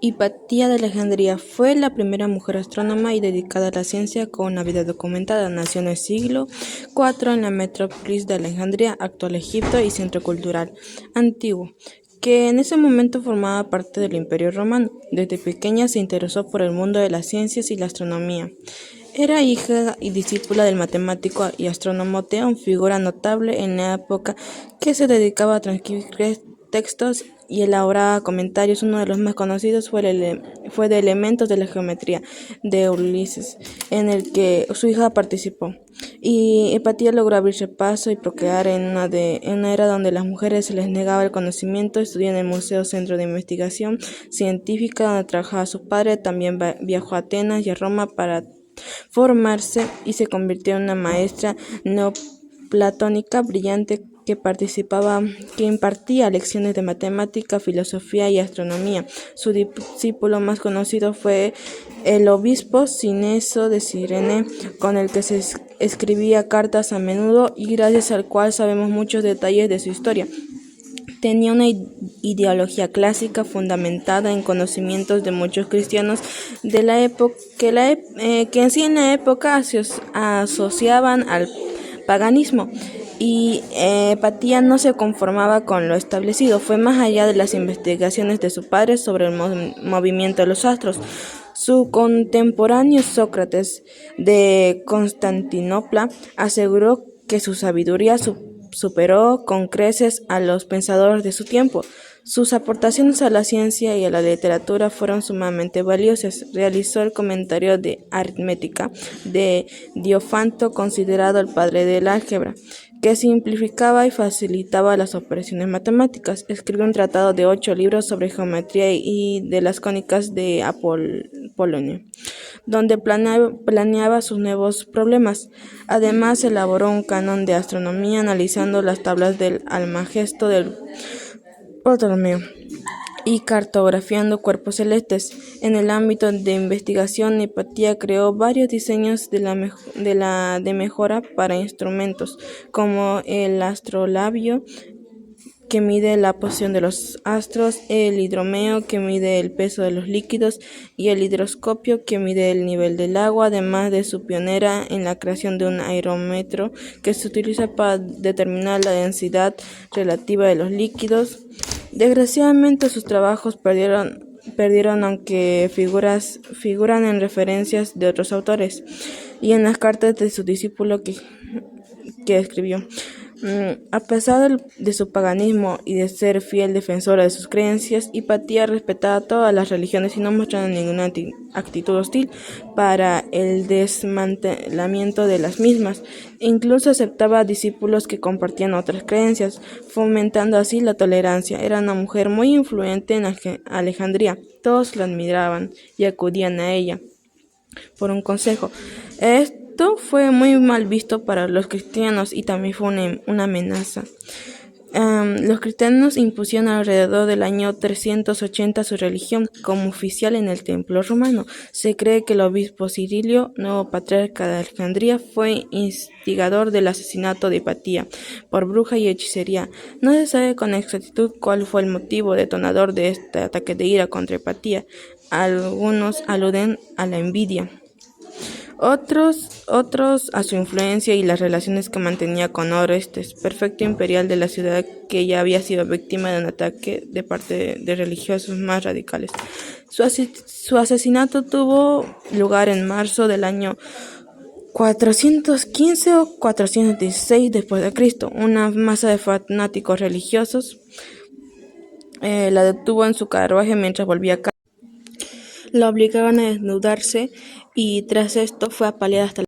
Hipatia de Alejandría fue la primera mujer astrónoma y dedicada a la ciencia con una vida documentada. Nació en el siglo IV en la metrópolis de Alejandría, actual Egipto y centro cultural antiguo, que en ese momento formaba parte del Imperio Romano. Desde pequeña se interesó por el mundo de las ciencias y la astronomía. Era hija y discípula del matemático y astrónomo Teón, figura notable en la época que se dedicaba a transcribir textos y elaboraba comentarios. Uno de los más conocidos fue de Elementos de la Geometría de Ulises, en el que su hija participó. Y Hipatia logró abrirse paso y procrear en una era donde a las mujeres se les negaba el conocimiento. Estudió en el Museo Centro de Investigación Científica, donde trabajaba su padre. También viajó a Atenas y a Roma para formarse y se convirtió en una maestra neoplatónica brillante que impartía lecciones de matemática, filosofía y astronomía. Su discípulo más conocido fue el obispo Cineso de Cirene, con el que se escribía cartas a menudo y gracias al cual sabemos muchos detalles de su historia. Tenía una ideología clásica fundamentada en conocimientos de muchos cristianos de la época que en sí en la época se asociaban al paganismo. Y Hipatia no se conformaba con lo establecido, fue más allá de las investigaciones de su padre sobre el movimiento de los astros. Su contemporáneo Sócrates de Constantinopla aseguró que su sabiduría superó con creces a los pensadores de su tiempo. Sus aportaciones a la ciencia y a la literatura fueron sumamente valiosas. Realizó el comentario de aritmética de Diofanto, considerado el padre del álgebra, que simplificaba y facilitaba las operaciones matemáticas. Escribió un tratado de 8 libros sobre geometría y de las cónicas de Apolonio, donde planeaba sus nuevos problemas. Además, elaboró un canon de astronomía analizando las tablas del Almagesto del Ptolomeo y cartografiando cuerpos celestes. En el ámbito de investigación, Hipatia creó varios diseños de mejora para instrumentos, como el astrolabio, que mide la posición de los astros, el hidromeo, que mide el peso de los líquidos, y el hidroscopio, que mide el nivel del agua, además de su pionera en la creación de un aerómetro que se utiliza para determinar la densidad relativa de los líquidos. Desgraciadamente sus trabajos perdieron aunque figuran en referencias de otros autores y en las cartas de su discípulo que escribió. A pesar de su paganismo y de ser fiel defensora de sus creencias, Hipatia respetaba todas las religiones y no mostraba ninguna actitud hostil para el desmantelamiento de las mismas. Incluso aceptaba discípulos que compartían otras creencias, fomentando así la tolerancia. Era una mujer muy influyente en Alejandría. Todos la admiraban y acudían a ella por un consejo. Esto fue muy mal visto para los cristianos y también fue una amenaza. Los cristianos impusieron alrededor del año 380 su religión como oficial en el templo romano. Se cree que el obispo Cirilio, nuevo patriarca de Alejandría, fue instigador del asesinato de Hipatia por bruja y hechicería. No se sabe con exactitud cuál fue el motivo detonador de este ataque de ira contra Hipatia. Algunos aluden a la envidia. Otros a su influencia y las relaciones que mantenía con Orestes, prefecto imperial de la ciudad, que ya había sido víctima de un ataque de parte de religiosos más radicales. Su asesinato tuvo lugar en marzo del año 415 o 416 después de Cristo. Una masa de fanáticos religiosos la detuvo en su carruaje mientras volvía a casa. La obligaron a desnudarse y tras esto fue apaleada hasta